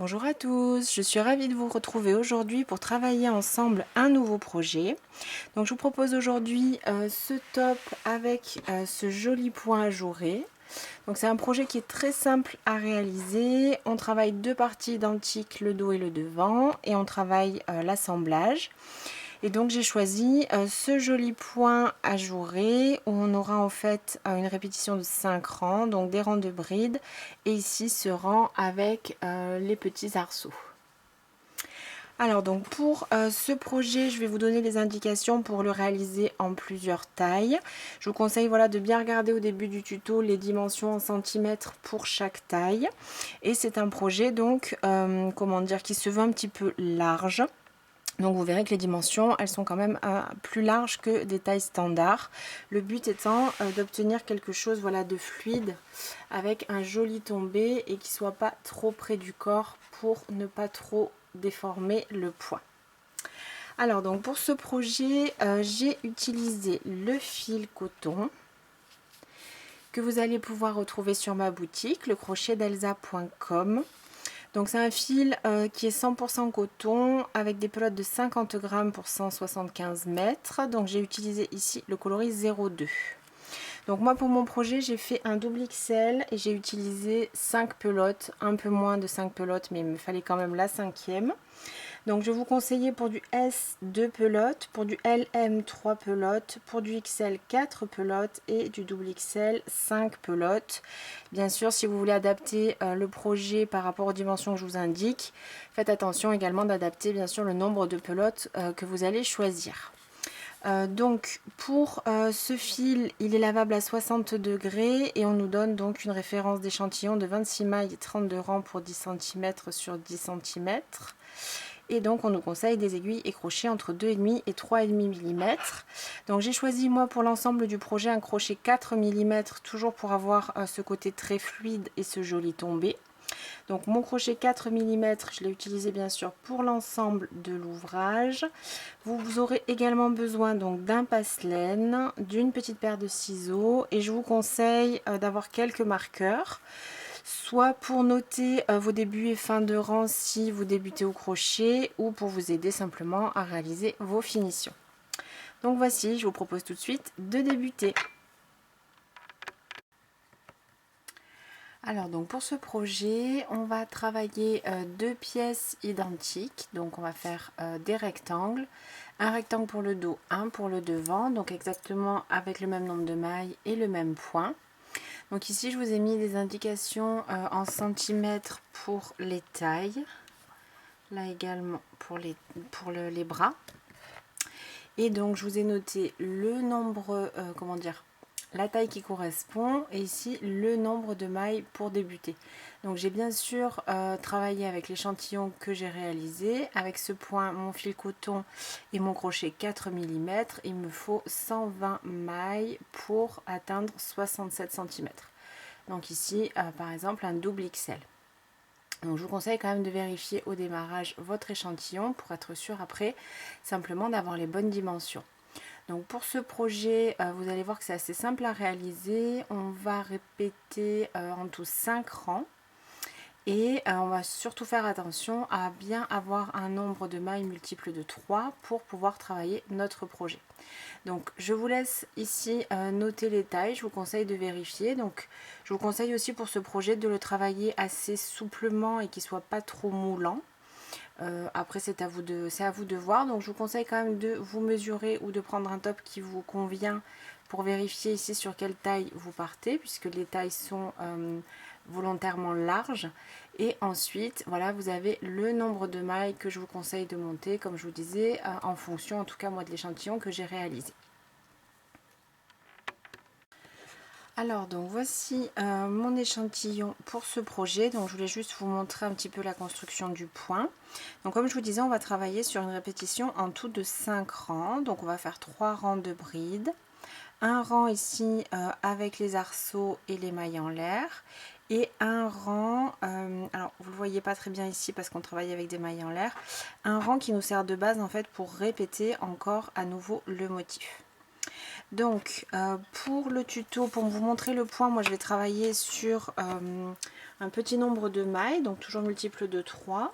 Bonjour à tous, je suis ravie de vous retrouver aujourd'hui pour travailler ensemble un nouveau projet. Donc je vous propose aujourd'hui ce top avec ce joli point ajouré. Donc c'est un projet qui est très simple à réaliser. On travaille deux parties identiques, le dos et le devant, et on travaille l'assemblage. Et donc j'ai choisi ce joli point ajouré où on aura en fait une répétition de 5 rangs, donc des rangs de brides, et ici ce rang avec les petits arceaux. Alors donc pour ce projet, je vais vous donner les indications pour le réaliser en plusieurs tailles. Je vous conseille de bien regarder au début du tuto les dimensions en centimètres pour chaque taille. Et c'est un projet donc qui se veut un petit peu large. Donc vous verrez que les dimensions, elles sont quand même plus larges que des tailles standards. Le but étant d'obtenir quelque chose de fluide avec un joli tombé et qui ne soit pas trop près du corps pour ne pas trop déformer le point. Alors donc pour ce projet, j'ai utilisé le fil coton que vous allez pouvoir retrouver sur ma boutique, lecrochetdelsa.com. Donc c'est un fil qui est 100% coton avec des pelotes de 50 grammes pour 175 mètres. Donc j'ai utilisé ici le coloris 02. Donc moi pour mon projet j'ai fait un double XL et j'ai utilisé 5 pelotes, un peu moins de 5 pelotes mais il me fallait quand même la cinquième. Donc je vous conseillais pour du S 2 pelotes, pour du LM 3 pelotes, pour du XL 4 pelotes et du double XL 5 pelotes. Bien sûr, si vous voulez adapter le projet par rapport aux dimensions que je vous indique, faites attention également d'adapter bien sûr le nombre de pelotes que vous allez choisir. Donc pour ce fil, il est lavable à 60 degrés et on nous donne donc une référence d'échantillon de 26 mailles et 32 rangs pour 10 cm sur 10 cm. Et donc on nous conseille des aiguilles et crochets entre 2,5 et 3,5 mm. Donc j'ai choisi moi pour l'ensemble du projet un crochet 4 mm, toujours pour avoir ce côté très fluide et ce joli tombé. Donc mon crochet 4 mm, je l'ai utilisé bien sûr pour l'ensemble de l'ouvrage. Vous aurez également besoin donc d'un passe-laine, d'une petite paire de ciseaux et je vous conseille d'avoir quelques marqueurs. Soit pour noter vos débuts et fins de rang si vous débutez au crochet ou pour vous aider simplement à réaliser vos finitions. Donc voici, je vous propose tout de suite de débuter. Alors donc pour ce projet, on va travailler deux pièces identiques. Donc on va faire des rectangles. Un rectangle pour le dos, un pour le devant. Donc exactement avec le même nombre de mailles et le même point. Donc ici, je vous ai mis des indications en centimètres pour les tailles. Là également pour les bras. Et donc, je vous ai noté le nombre, la taille qui correspond. Et ici, le nombre de mailles pour débuter. Donc, j'ai bien sûr travaillé avec l'échantillon que j'ai réalisé. Avec ce point, mon fil coton et mon crochet 4 mm. Il me faut 120 mailles pour atteindre 67 cm. Donc ici, par exemple, un double XL. Donc je vous conseille quand même de vérifier au démarrage votre échantillon pour être sûr après simplement d'avoir les bonnes dimensions. Donc pour ce projet, vous allez voir que c'est assez simple à réaliser. On va répéter en tout 5 rangs. Et on va surtout faire attention à bien avoir un nombre de mailles multiple de 3 pour pouvoir travailler notre projet. Donc je vous laisse ici noter les tailles, je vous conseille de vérifier. Donc je vous conseille aussi pour ce projet de le travailler assez souplement et qu'il ne soit pas trop moulant. Après c'est à vous de voir. Donc je vous conseille quand même de vous mesurer ou de prendre un top qui vous convient pour vérifier ici sur quelle taille vous partez, puisque les tailles sont volontairement larges. Et ensuite voilà, vous avez le nombre de mailles que je vous conseille de monter, comme je vous disais, en fonction en tout cas moi de l'échantillon que j'ai réalisé. Alors donc voici mon échantillon pour ce projet. Donc je voulais juste vous montrer un petit peu la construction du point. Donc comme je vous disais, on va travailler sur une répétition en tout de 5 rangs. Donc on va faire 3 rangs de brides, un rang ici avec les arceaux et les mailles en l'air, et un rang, alors vous le voyez pas très bien ici parce qu'on travaille avec des mailles en l'air, un rang qui nous sert de base en fait pour répéter encore à nouveau le motif. Donc pour le tuto, pour vous montrer le point, moi je vais travailler sur un petit nombre de mailles, donc toujours multiple de 3.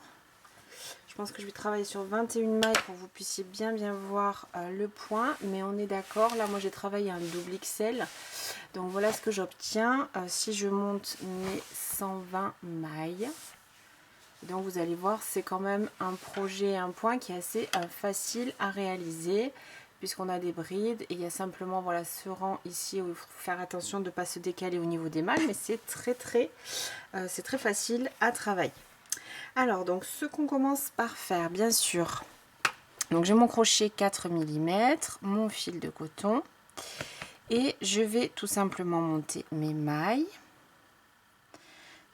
Je pense que je vais travailler sur 21 mailles pour que vous puissiez bien voir le point, mais on est d'accord, là moi j'ai travaillé un double XL, donc voilà ce que j'obtiens si je monte mes 120 mailles. Donc vous allez voir, c'est quand même un projet, un point qui est assez facile à réaliser, puisqu'on a des brides et il y a simplement voilà ce rang ici où il faut faire attention de ne pas se décaler au niveau des mailles, mais c'est très facile à travailler. Alors donc ce qu'on commence par faire, bien sûr, donc j'ai mon crochet 4 mm, mon fil de coton, et je vais tout simplement monter mes mailles.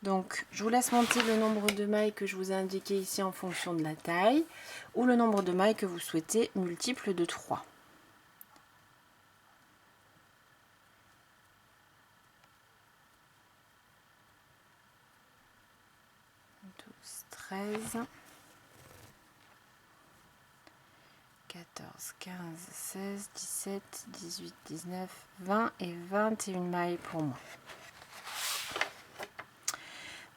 Donc je vous laisse monter le nombre de mailles que je vous ai indiqué ici en fonction de la taille, ou le nombre de mailles que vous souhaitez multiple de 3. 13, 14, 15, 16, 17, 18, 19, 20 et 21 mailles pour moi.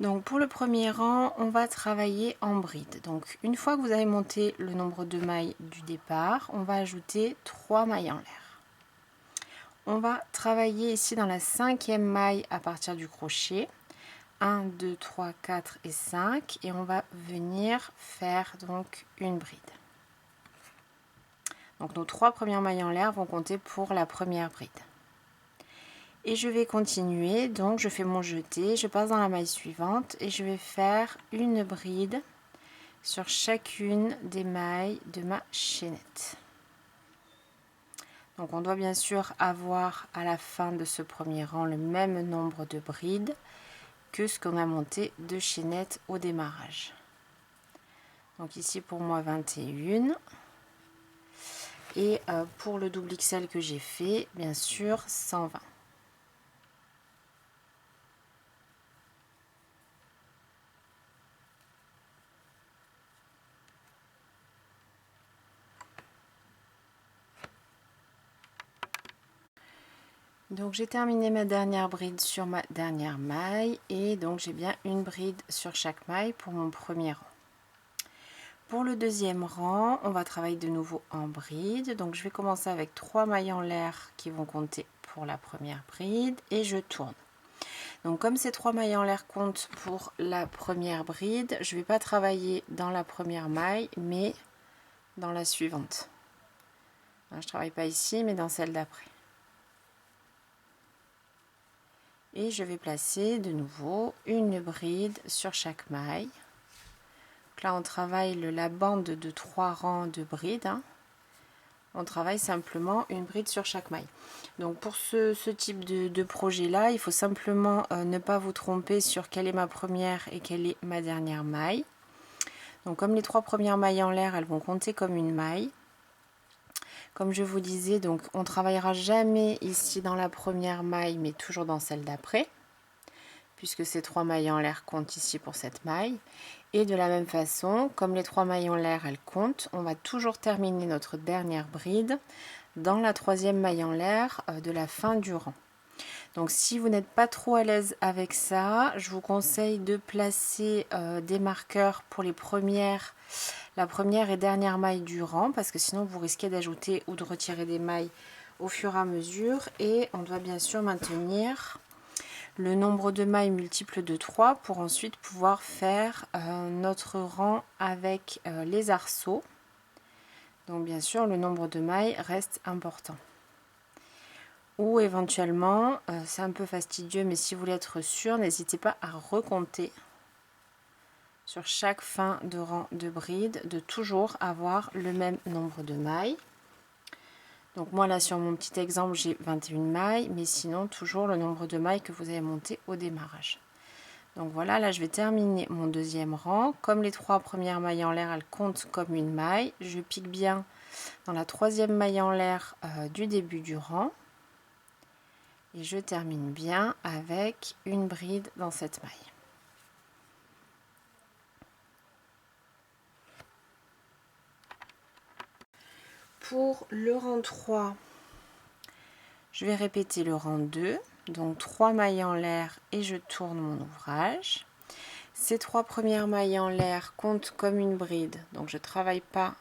Donc pour le premier rang, on va travailler en bride. Donc une fois que vous avez monté le nombre de mailles du départ, on va ajouter 3 mailles en l'air. On va travailler ici dans la 5e maille à partir du crochet. 1, 2, 3, 4 et 5, et on va venir faire donc une bride. Donc nos 3 premières mailles en l'air vont compter pour la première bride. Et je vais continuer, donc je fais mon jeté, je passe dans la maille suivante et je vais faire une bride sur chacune des mailles de ma chaînette. Donc on doit bien sûr avoir à la fin de ce premier rang le même nombre de brides que ce qu'on a monté de chaînettes au démarrage. Donc ici pour moi 21, et pour le double XL que j'ai fait, bien sûr 120. Donc j'ai terminé ma dernière bride sur ma dernière maille, et donc j'ai bien une bride sur chaque maille pour mon premier rang. Pour le deuxième rang, on va travailler de nouveau en bride. Donc je vais commencer avec 3 mailles en l'air qui vont compter pour la première bride, et je tourne. Donc comme ces 3 mailles en l'air comptent pour la première bride, je ne vais pas travailler dans la première maille, mais dans la suivante. Je ne travaille pas ici, mais dans celle d'après. Et je vais placer de nouveau une bride sur chaque maille. Donc là on travaille la bande de 3 rangs de brides. On travaille simplement une bride sur chaque maille. Donc pour ce type de projet là, il faut simplement ne pas vous tromper sur quelle est ma première et quelle est ma dernière maille. Donc comme les 3 premières mailles en l'air, elles vont compter comme une maille. Comme je vous disais, donc on travaillera jamais ici dans la première maille, mais toujours dans celle d'après, puisque ces 3 mailles en l'air comptent ici pour cette maille. Et de la même façon, comme les 3 mailles en l'air elles comptent, on va toujours terminer notre dernière bride dans la 3e maille en l'air de la fin du rang. Donc si vous n'êtes pas trop à l'aise avec ça, je vous conseille de placer des marqueurs pour la première et dernière maille du rang, parce que sinon vous risquez d'ajouter ou de retirer des mailles au fur et à mesure, et on doit bien sûr maintenir le nombre de mailles multiple de 3 pour ensuite pouvoir faire notre rang avec les arceaux. Donc bien sûr le nombre de mailles reste important. Ou éventuellement, c'est un peu fastidieux, mais si vous voulez être sûr, n'hésitez pas à recompter sur chaque fin de rang de bride, de toujours avoir le même nombre de mailles. Donc moi là sur mon petit exemple j'ai 21 mailles, mais sinon toujours le nombre de mailles que vous avez monté au démarrage. Donc voilà, là je vais terminer mon deuxième rang. Comme les 3 premières mailles en l'air elles comptent comme une maille, je pique bien dans la 3e maille en l'air du début du rang. Et je termine bien avec une bride dans cette maille. Pour le rang 3, Je vais répéter le rang 2, donc 3 mailles en l'air et je tourne mon ouvrage. Ces 3 premières mailles en l'air comptent comme une bride, donc je ne travaille pas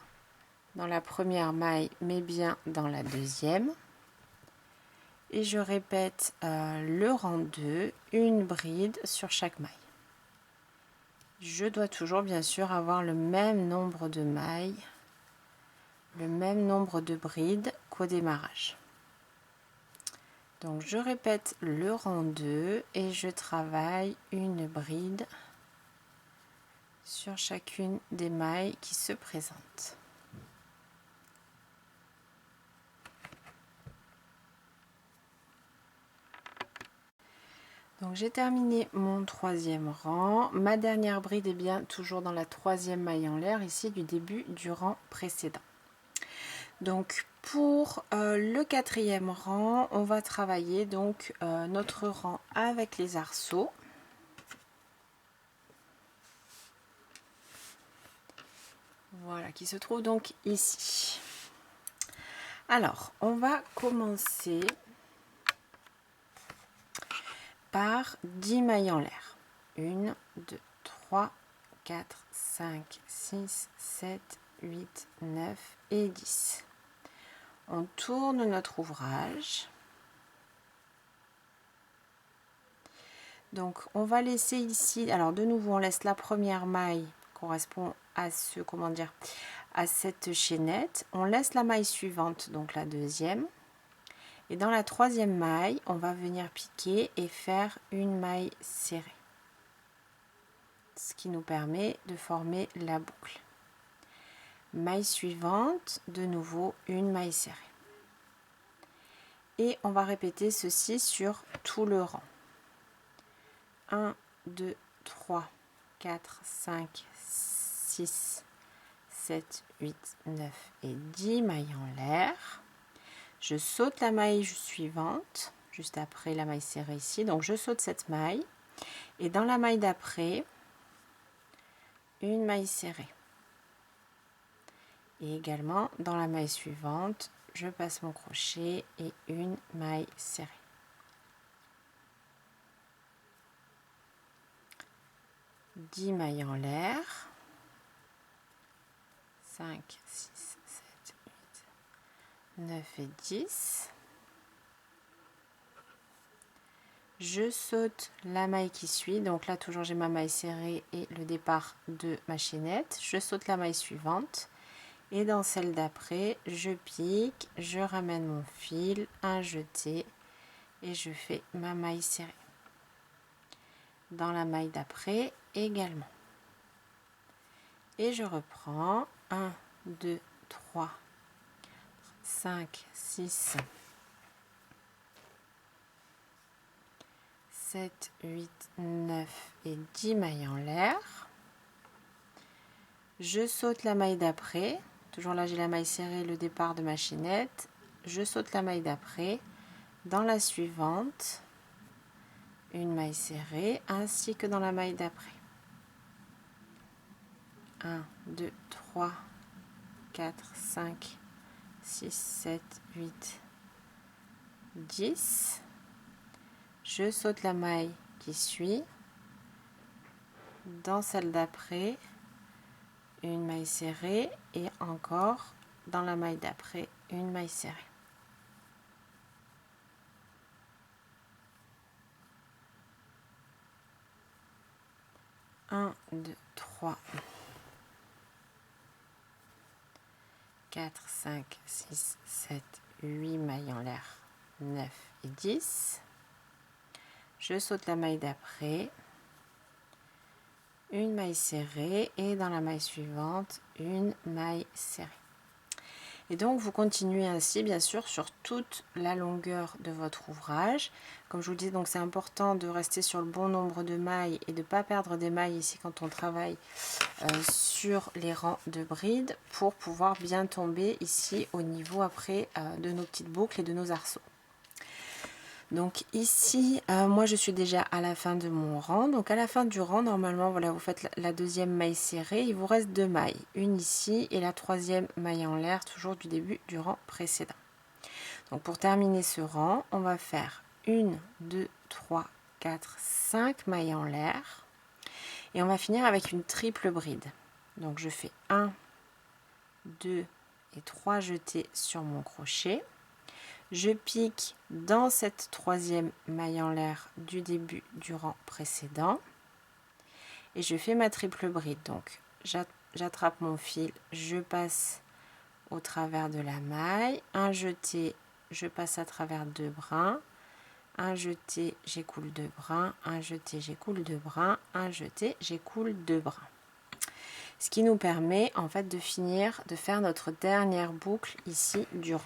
dans la première maille mais bien dans la deuxième. Et je répète le rang 2, une bride sur chaque maille. Je dois toujours bien sûr avoir le même nombre de mailles, le même nombre de brides qu'au démarrage. Donc je répète le rang 2 et je travaille une bride sur chacune des mailles qui se présentent. Donc j'ai terminé mon 3e rang. Ma dernière bride est bien toujours dans la 3e maille en l'air, ici du début du rang précédent. Donc pour le 4e rang, on va travailler donc notre rang avec les arceaux. Voilà, qui se trouve donc ici. Alors, on va commencer par 10 mailles en l'air. 1, 2, 3, 4, 5, 6, 7, 8, 9 et 10. On tourne notre ouvrage. Donc, on va laisser ici, alors de nouveau, on laisse la première maille correspond à ce, comment dire, à cette chaînette. On laisse la maille suivante, donc la deuxième. Et dans la 3e maille, on va venir piquer et faire une maille serrée. Ce qui nous permet de former la boucle. Maille suivante, de nouveau une maille serrée. Et on va répéter ceci sur tout le rang. 1, 2, 3, 4, 5, 6, 7, 8, 9 et 10 mailles en l'air. Je saute la maille suivante, juste après la maille serrée ici. Donc je saute cette maille. Et dans la maille d'après, une maille serrée. Et également dans la maille suivante, je passe mon crochet et une maille serrée. Dix mailles en l'air. 5, 6, 7, 8, 9 et 10. Je saute la maille qui suit, donc là toujours j'ai ma maille serrée et le départ de ma chaînette. Je saute la maille suivante et dans celle d'après je pique, je ramène mon fil, un jeté et je fais ma maille serrée. Dans la maille d'après également. Et je reprends 1, 2, 3, 5, 6, 7, 8, 9 et 10 mailles en l'air. Je saute la maille d'après. Toujours là, j'ai la maille serrée, le départ de ma chaînette. Je saute la maille d'après. Dans la suivante, une maille serrée, ainsi que dans la maille d'après. 1, 2, 3, 4, 5, 6, 7, 8, 10. Je saute la maille qui suit. Dans celle d'après, une maille serrée et encore dans la maille d'après, une maille serrée. Un, 2, 3, 4, 5, 6, 7, 8 mailles en l'air, 9 et 10. Je saute la maille d'après, une maille serrée et dans la maille suivante, une maille serrée. Et donc vous continuez ainsi bien sûr sur toute la longueur de votre ouvrage. Comme je vous dis, donc c'est important de rester sur le bon nombre de mailles et de ne pas perdre des mailles ici quand on travaille sur les rangs de brides pour pouvoir bien tomber ici au niveau après de nos petites boucles et de nos arceaux. Donc ici, moi je suis déjà à la fin de mon rang. Donc à la fin du rang, normalement, voilà, vous faites la deuxième maille serrée. Il vous reste deux mailles, une ici et la troisième maille en l'air, toujours du début du rang précédent. Donc pour terminer ce rang, on va faire 1, 2, 3, 4, 5 mailles en l'air. Et on va finir avec une triple bride. Donc je fais 1, 2 et 3 jetés sur mon crochet. Je pique dans cette troisième maille en l'air du début du rang précédent. Et je fais ma triple bride. Donc j'attrape mon fil, je passe au travers de la maille. Un jeté, je passe à travers 2 brins. Un jeté, j'écoule 2 brins. Un jeté, j'écoule 2 brins. Un jeté, j'écoule 2 brins. Ce qui nous permet en fait de finir, de faire notre dernière boucle ici du rang.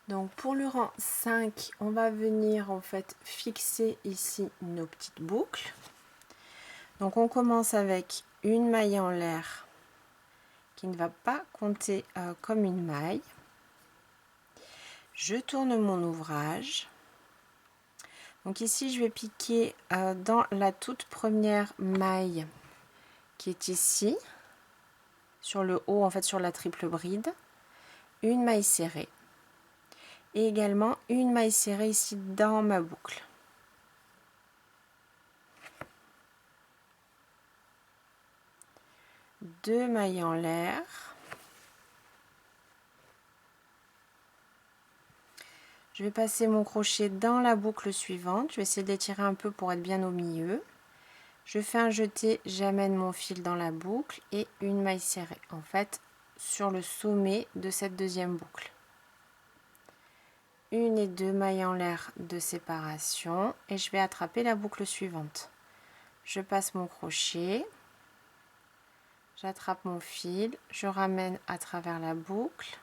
Donc pour le rang 5, on va venir en fait fixer ici nos petites boucles. Donc on commence avec une maille en l'air qui ne va pas compter comme une maille. Je tourne mon ouvrage. Donc ici je vais piquer dans la toute première maille qui est ici, sur le haut en fait sur la triple bride, une maille serrée. Et également une maille serrée ici dans ma boucle. Deux mailles en l'air. Je vais passer mon crochet dans la boucle suivante. Je vais essayer de l'étirer un peu pour être bien au milieu. Je fais un jeté, j'amène mon fil dans la boucle et une maille serrée en fait sur le sommet de cette deuxième boucle. Une et deux mailles en l'air de séparation et je vais attraper la boucle suivante. Je passe mon crochet, j'attrape mon fil, je ramène à travers la boucle,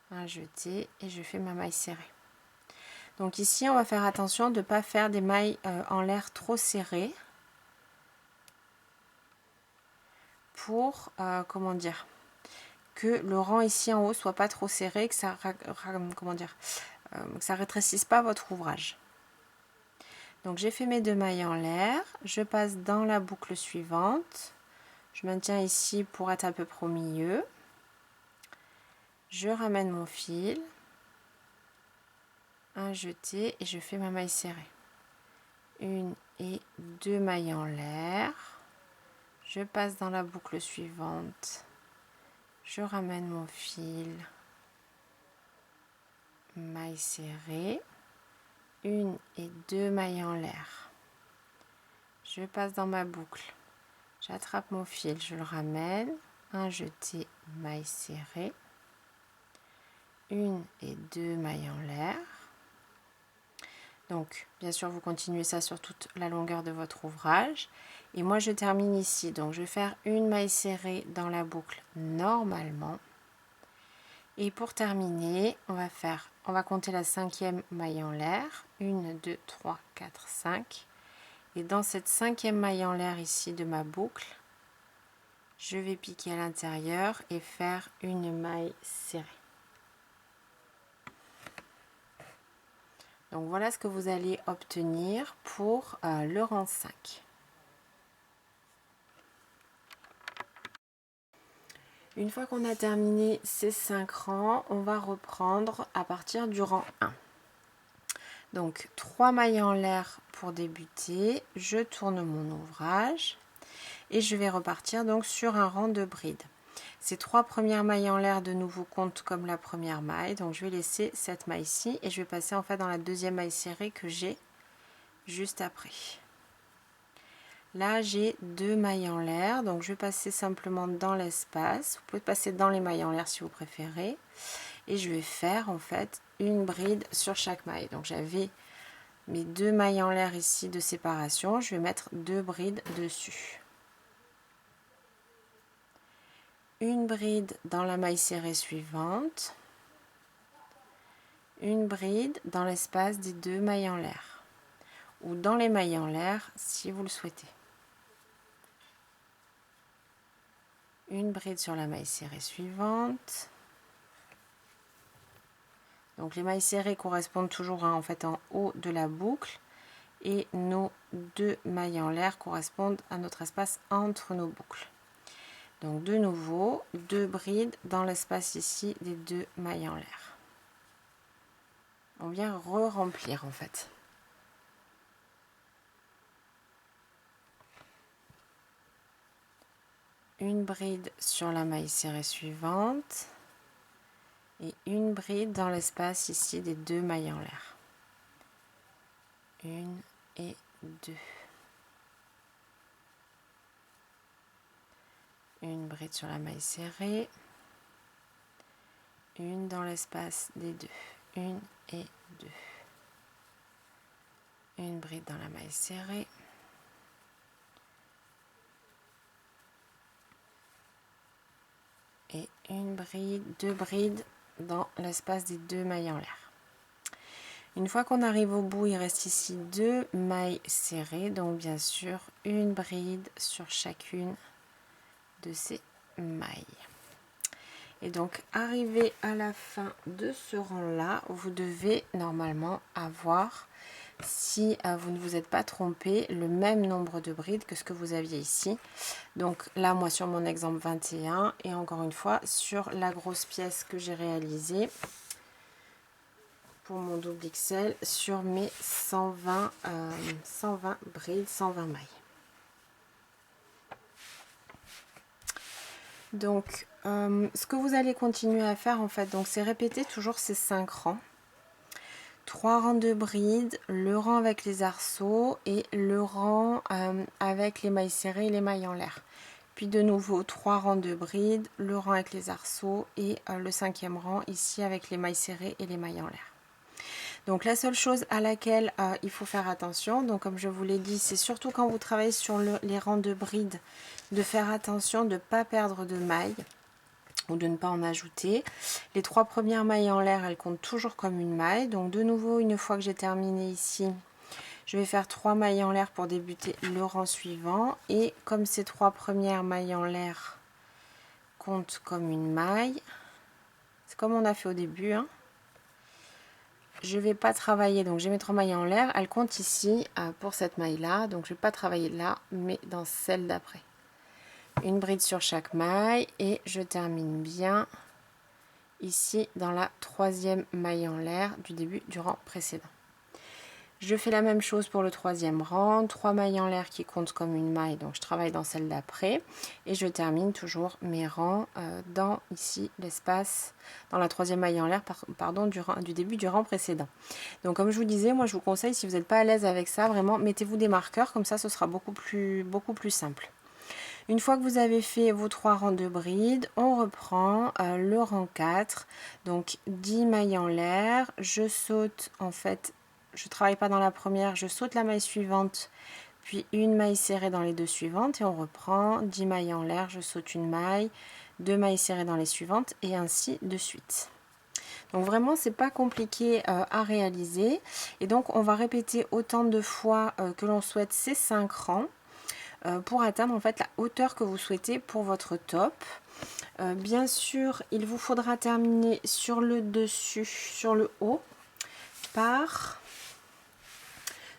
un jeté et je fais ma maille serrée. Donc ici on va faire attention de ne pas faire des mailles en l'air trop serrées pour comment dire, que le rang ici en haut soit pas trop serré, que ça comment dire, que ça rétrécisse pas votre ouvrage. Donc j'ai fait mes deux mailles en l'air, je passe dans la boucle suivante, je maintiens ici pour être à peu près au milieu, je ramène mon fil, un jeté et je fais ma maille serrée. Une et deux mailles en l'air, je passe dans la boucle suivante, je ramène mon fil, maille serrée, une et deux mailles en l'air, je passe dans ma boucle, j'attrape mon fil, je le ramène, un jeté, maille serrée, une et deux mailles en l'air. Donc bien sûr vous continuez ça sur toute la longueur de votre ouvrage et moi je termine ici. Donc je vais faire une maille serrée dans la boucle normalement et pour terminer on va compter la cinquième maille en l'air, 1 2 3 4 5 et dans cette cinquième maille en l'air ici de ma boucle je vais piquer à l'intérieur et faire une maille serrée. Donc voilà ce que vous allez obtenir pour le rang 5. Une fois qu'on a terminé ces 5 rangs, on va reprendre à partir du rang 1. Donc 3 mailles en l'air pour débuter, je tourne mon ouvrage et je vais repartir donc sur un rang de bride. Ces 3 premières mailles en l'air de nouveau comptent comme la première maille, donc je vais laisser cette maille-ci et je vais passer en fait dans la deuxième maille serrée que j'ai juste après. Là j'ai 2 mailles en l'air, donc je vais passer simplement dans l'espace. Vous pouvez passer dans les mailles en l'air si vous préférez et je vais faire en fait une bride sur chaque maille. Donc j'avais mes 2 mailles en l'air ici de séparation, je vais mettre 2 brides dessus. Une bride dans la maille serrée suivante, une bride dans l'espace des 2 mailles en l'air ou dans les mailles en l'air si vous le souhaitez. Une bride sur la maille serrée suivante. Donc les mailles serrées correspondent toujours en fait en haut de la boucle et nos 2 mailles en l'air correspondent à notre espace entre nos boucles. Donc de nouveau 2 brides dans l'espace ici des 2 mailles en l'air. On vient re-remplir en fait. Une bride sur la maille serrée suivante et une bride dans l'espace ici des 2 mailles en l'air. 1 et 2. Une bride sur la maille serrée, une dans l'espace des 2, 1 et 2. Une bride dans la maille serrée, et une bride, 2 brides dans l'espace des 2 mailles en l'air. Une fois qu'on arrive au bout, il reste ici 2 mailles serrées, donc bien sûr une bride sur chacune de ces mailles. Et donc arrivé à la fin de ce rang là, vous devez normalement avoir, si vous ne vous êtes pas trompé, le même nombre de brides que ce que vous aviez ici. Donc là moi sur mon exemple 21 et encore une fois sur la grosse pièce que j'ai réalisée pour mon double XL sur mes 120 brides, 120 mailles. Donc ce que vous allez continuer à faire en fait, donc c'est répéter toujours ces 5 rangs. 3 rangs de brides, le rang avec les arceaux et le rang avec les mailles serrées et les mailles en l'air. Puis de nouveau 3 rangs de brides, le rang avec les arceaux et le 5e rang ici avec les mailles serrées et les mailles en l'air. Donc la seule chose à laquelle il faut faire attention, donc comme je vous l'ai dit, c'est surtout quand vous travaillez sur les rangs de brides, de faire attention de ne pas perdre de mailles ou de ne pas en ajouter. Les 3 premières mailles en l'air, elles comptent toujours comme une maille. Donc de nouveau, une fois que j'ai terminé ici, je vais faire 3 mailles en l'air pour débuter le rang suivant. Et comme ces 3 premières mailles en l'air comptent comme une maille, c'est comme on a fait au début, hein. Je ne vais pas travailler, donc j'ai mes 3 mailles en l'air, elles comptent ici pour cette maille là, donc je ne vais pas travailler là, mais dans celle d'après. Une bride sur chaque maille et je termine bien ici dans la 3e maille en l'air du début du rang précédent. Je fais la même chose pour le 3e rang, 3 mailles en l'air qui comptent comme une maille, donc je travaille dans celle d'après et je termine toujours mes rangs dans ici l'espace, dans la 3e maille en l'air pardon, du début du rang précédent. Donc comme je vous disais, moi je vous conseille, si vous n'êtes pas à l'aise avec ça, vraiment mettez-vous des marqueurs, comme ça ce sera beaucoup plus simple. Une fois que vous avez fait vos 3 rangs de brides, on reprend le rang 4, donc 10 mailles en l'air, je saute en fait, je ne travaille pas dans la première, je saute la maille suivante, puis une maille serrée dans les 2 suivantes et on reprend 10 mailles en l'air, je saute une maille, 2 mailles serrées dans les suivantes et ainsi de suite. Donc vraiment c'est pas compliqué à réaliser et donc on va répéter autant de fois que l'on souhaite ces 5 rangs pour atteindre en fait la hauteur que vous souhaitez pour votre top. Bien sûr il vous faudra terminer sur le dessus, sur le haut par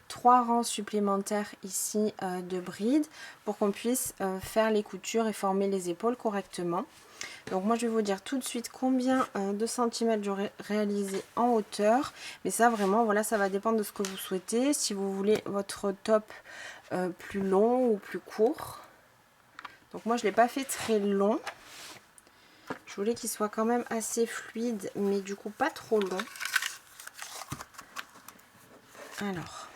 3 rangs supplémentaires ici de brides pour qu'on puisse faire les coutures et former les épaules correctement. Donc moi je vais vous dire tout de suite combien de centimètres j'aurai réalisé en hauteur, mais ça vraiment voilà, ça va dépendre de ce que vous souhaitez, si vous voulez votre top plus long ou plus court. Donc moi je ne l'ai pas fait très long, je voulais qu'il soit quand même assez fluide mais du coup pas trop long. Alors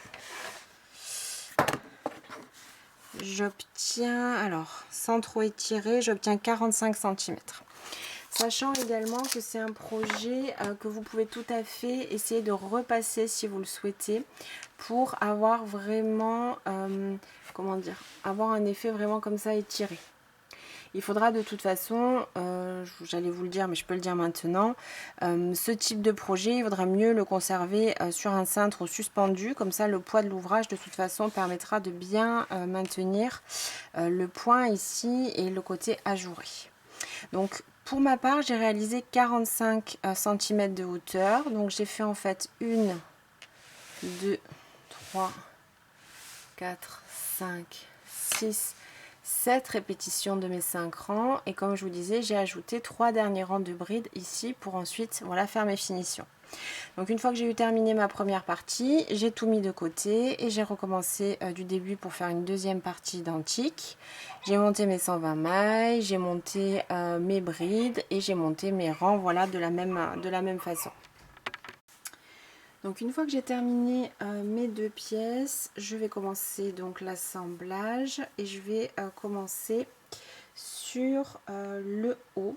j'obtiens, alors sans trop étirer, j'obtiens 45 cm. Sachant également que c'est un projet que vous pouvez tout à fait essayer de repasser si vous le souhaitez pour avoir vraiment, comment dire, avoir un effet vraiment comme ça étiré. Il faudra de toute façon, j'allais vous le dire mais je peux le dire maintenant, ce type de projet, il vaudra mieux le conserver sur un cintre ou suspendu, comme ça le poids de l'ouvrage de toute façon permettra de bien maintenir le point ici et le côté ajouré. Donc pour ma part j'ai réalisé 45 cm de hauteur, donc j'ai fait en fait 1, 2, 3, 4, 5, 6, 7 répétitions de mes 5 rangs. Et comme je vous disais, j'ai ajouté 3 derniers rangs de bride ici pour ensuite voilà, faire mes finitions. Donc une fois que j'ai eu terminé ma première partie, j'ai tout mis de côté et j'ai recommencé du début pour faire une deuxième partie identique. J'ai monté mes 120 mailles, j'ai monté mes brides et j'ai monté mes rangs voilà, de la même façon. Donc une fois que j'ai terminé mes 2 pièces, je vais commencer donc l'assemblage et je vais commencer sur le haut.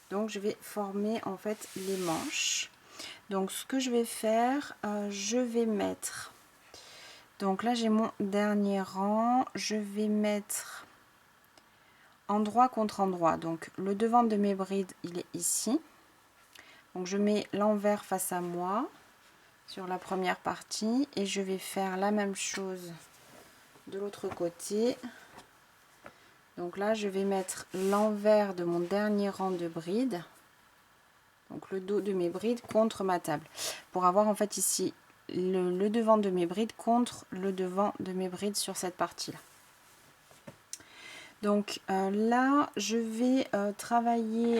Donc je vais former en fait les manches. Donc ce que je vais faire, je vais mettre, donc là j'ai mon dernier rang, je vais mettre endroit contre endroit. Donc le devant de mes brides il est ici, donc je mets l'envers face à moi sur la première partie et je vais faire la même chose de l'autre côté. Donc là je vais mettre l'envers de mon dernier rang de brides, donc le dos de mes brides contre ma table, pour avoir en fait ici le devant de mes brides contre le devant de mes brides sur cette partie là. Donc là je vais travailler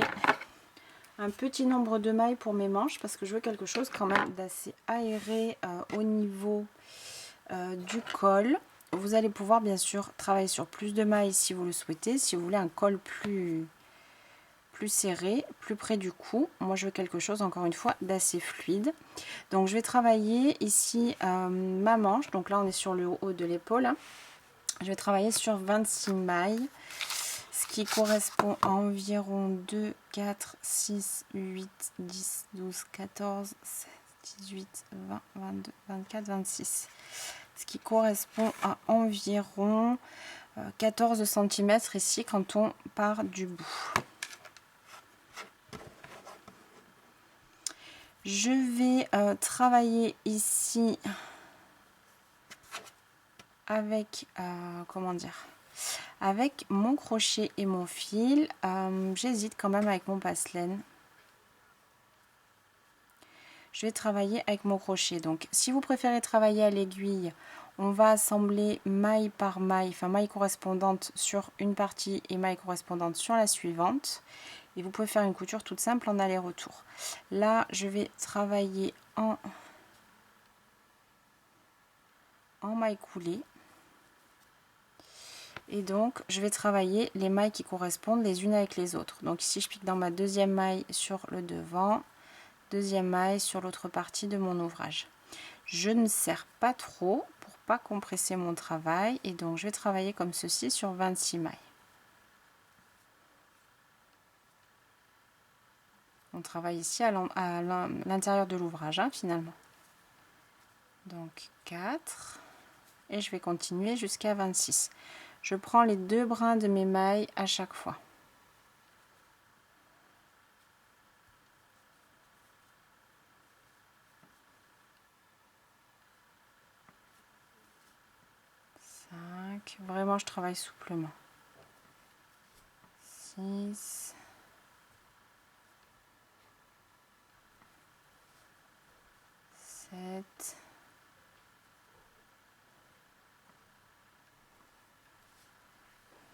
un petit nombre de mailles pour mes manches parce que je veux quelque chose quand même d'assez aéré au niveau du col. Vous allez pouvoir bien sûr travailler sur plus de mailles si vous le souhaitez, si vous voulez un col plus serré, plus près du cou. Moi je veux quelque chose encore une fois d'assez fluide. Donc je vais travailler ici ma manche, donc là on est sur le haut de l'épaule, hein. Je vais travailler sur 26 mailles, ce qui correspond à environ 2, 4, 6, 8, 10, 12, 14, 16, 18, 20, 22, 24, 26. Ce qui correspond à environ 14 cm ici quand on part du bout. Je vais travailler ici avec comment dire, avec mon crochet et mon fil. J'hésite quand même avec mon passeline. Je vais travailler avec mon crochet. Donc si vous préférez travailler à l'aiguille, on va assembler maille par maille, enfin maille correspondante sur une partie et maille correspondante sur la suivante. Et vous pouvez faire une couture toute simple en aller-retour. Là, je vais travailler en maille coulée. Et donc, je vais travailler les mailles qui correspondent les unes avec les autres. Donc ici, je pique dans ma deuxième maille sur le devant, deuxième maille sur l'autre partie de mon ouvrage. Je ne serre pas trop pour pas compresser mon travail. Et donc, je vais travailler comme ceci sur 26 mailles. On travaille ici à l'intérieur de l'ouvrage, hein, finalement. Donc 4. Et je vais continuer jusqu'à 26. Je prends les 2 brins de mes mailles à chaque fois. Vraiment, je travaille souplement. 6. 7.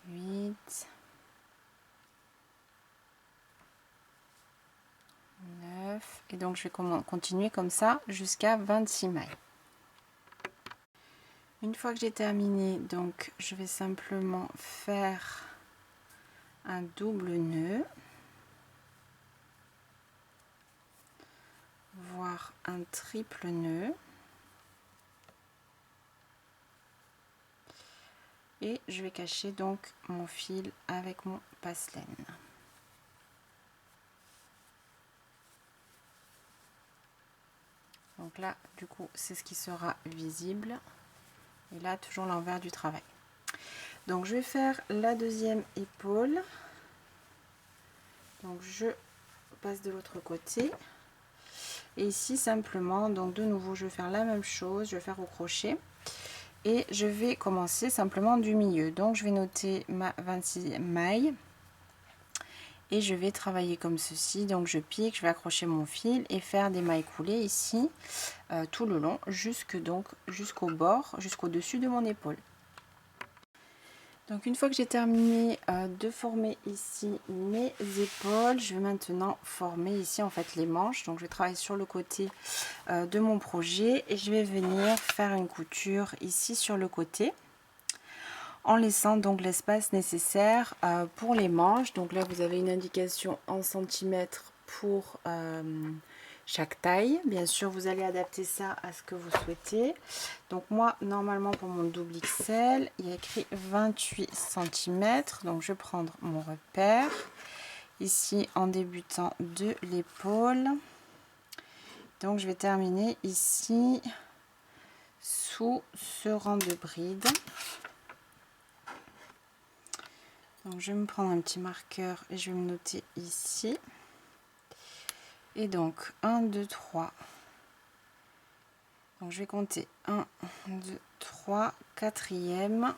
8. 9. Et donc, je vais continuer comme ça jusqu'à 26 mailles. Une fois que j'ai terminé, donc je vais simplement faire un double nœud, voire un triple nœud, et je vais cacher donc mon fil avec mon passeline. Donc là, du coup, c'est ce qui sera visible. Et là, toujours l'envers du travail. Donc, je vais faire la deuxième épaule. Donc, je passe de l'autre côté. Et ici, simplement, donc de nouveau, je vais faire la même chose. Je vais faire au crochet. Et je vais commencer simplement du milieu. Donc, je vais noter ma 26 mailles. Et je vais travailler comme ceci. Donc je pique, je vais accrocher mon fil et faire des mailles coulées ici tout le long, jusqu'au bord, jusqu'au dessus de mon épaule. Donc une fois que j'ai terminé de former ici mes épaules, je vais maintenant former ici en fait les manches. Donc je vais travailler sur le côté de mon projet et je vais venir faire une couture ici sur le côté en laissant donc l'espace nécessaire pour les manches. Donc là vous avez une indication en centimètres pour chaque taille. Bien sûr vous allez adapter ça à ce que vous souhaitez. Donc moi normalement pour mon double XL il y a écrit 28 cm. Donc je vais prendre mon repère ici en débutant de l'épaule. Donc je vais terminer ici sous ce rang de bride. Donc je vais me prendre un petit marqueur et je vais me noter ici. Et donc 1, 2, 3. Donc je vais compter 1, 2, 3, quatrième.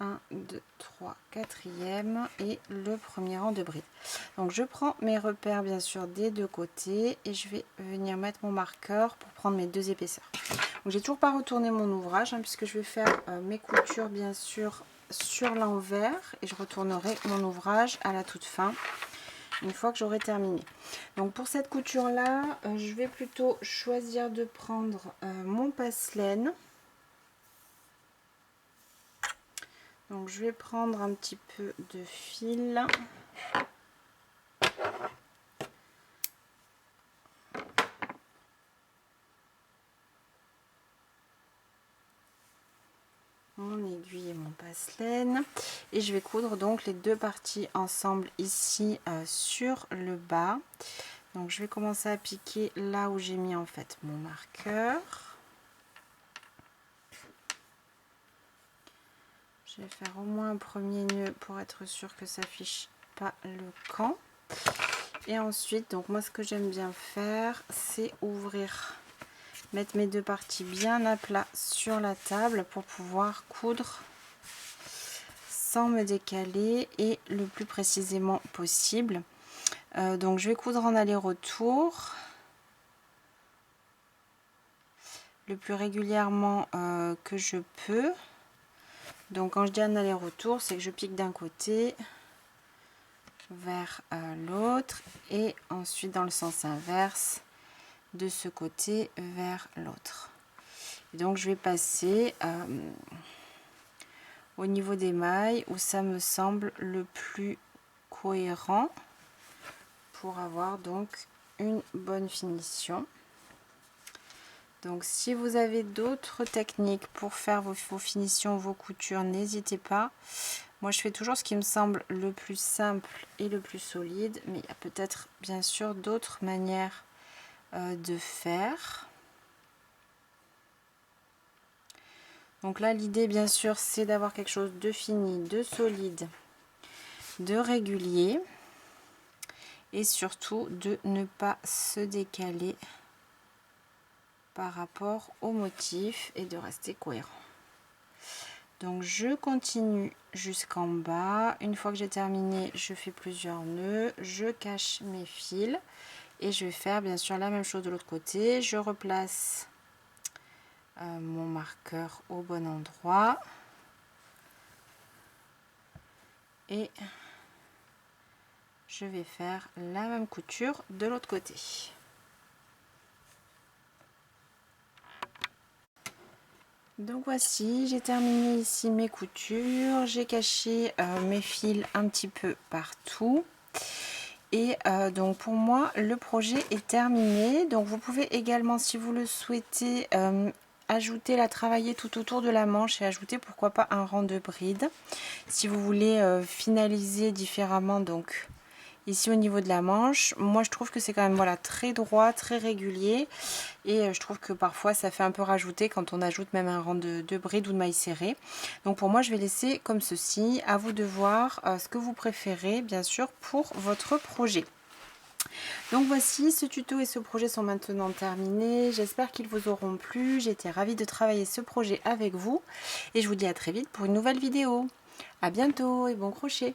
1, 2, 3, quatrième et le premier rang de bride. Donc je prends mes repères bien sûr des deux côtés et je vais venir mettre mon marqueur pour prendre mes deux épaisseurs. Donc j'ai toujours pas retourné mon ouvrage puisque je vais faire mes coutures bien sûr sur l'envers et je retournerai mon ouvrage à la toute fin une fois que j'aurai terminé. Donc pour cette couture là je vais plutôt choisir de prendre mon passe-laine. Donc je vais prendre un petit peu de fil. Mon aiguille et mon passe-laine. Et je vais coudre donc les deux parties ensemble ici sur le bas. Donc je vais commencer à piquer là où j'ai mis en fait mon marqueur. Je vais faire au moins un premier nœud pour être sûr que ça n'affiche pas le camp. Et ensuite, donc moi ce que j'aime bien faire, c'est ouvrir, mettre mes deux parties bien à plat sur la table pour pouvoir coudre sans me décaler et le plus précisément possible. Donc je vais coudre en aller-retour le plus régulièrement que je peux. Donc quand je dis un aller-retour, c'est que je pique d'un côté vers l'autre et ensuite dans le sens inverse de ce côté vers l'autre. Donc je vais passer au niveau des mailles où ça me semble le plus cohérent pour avoir donc une bonne finition. Donc si vous avez d'autres techniques pour faire vos finitions, vos coutures, n'hésitez pas. Moi je fais toujours ce qui me semble le plus simple et le plus solide, mais il y a peut-être bien sûr d'autres manières de faire. Donc là l'idée bien sûr c'est d'avoir quelque chose de fini, de solide, de régulier et surtout de ne pas se décaler par rapport au motif et de rester cohérent. Donc je continue jusqu'en bas. Une fois que j'ai terminé, je fais plusieurs nœuds, je cache mes fils et je vais faire bien sûr la même chose de l'autre côté. Je replace mon marqueur au bon endroit et je vais faire la même couture de l'autre côté. Donc voici, j'ai terminé ici mes coutures, j'ai caché mes fils un petit peu partout et donc pour moi le projet est terminé. Donc vous pouvez également si vous le souhaitez ajouter la travailler tout autour de la manche et ajouter pourquoi pas un rang de bride si vous voulez finaliser différemment. Donc ici au niveau de la manche, moi je trouve que c'est quand même voilà très droit, très régulier et je trouve que parfois ça fait un peu rajouter quand on ajoute même un rang de bride ou de mailles serrées. Donc pour moi je vais laisser comme ceci, à vous de voir ce que vous préférez bien sûr pour votre projet. Donc voici, ce tuto et ce projet sont maintenant terminés. J'espère qu'ils vous auront plu. J'étais ravie de travailler ce projet avec vous et je vous dis à très vite pour une nouvelle vidéo. À bientôt et bon crochet!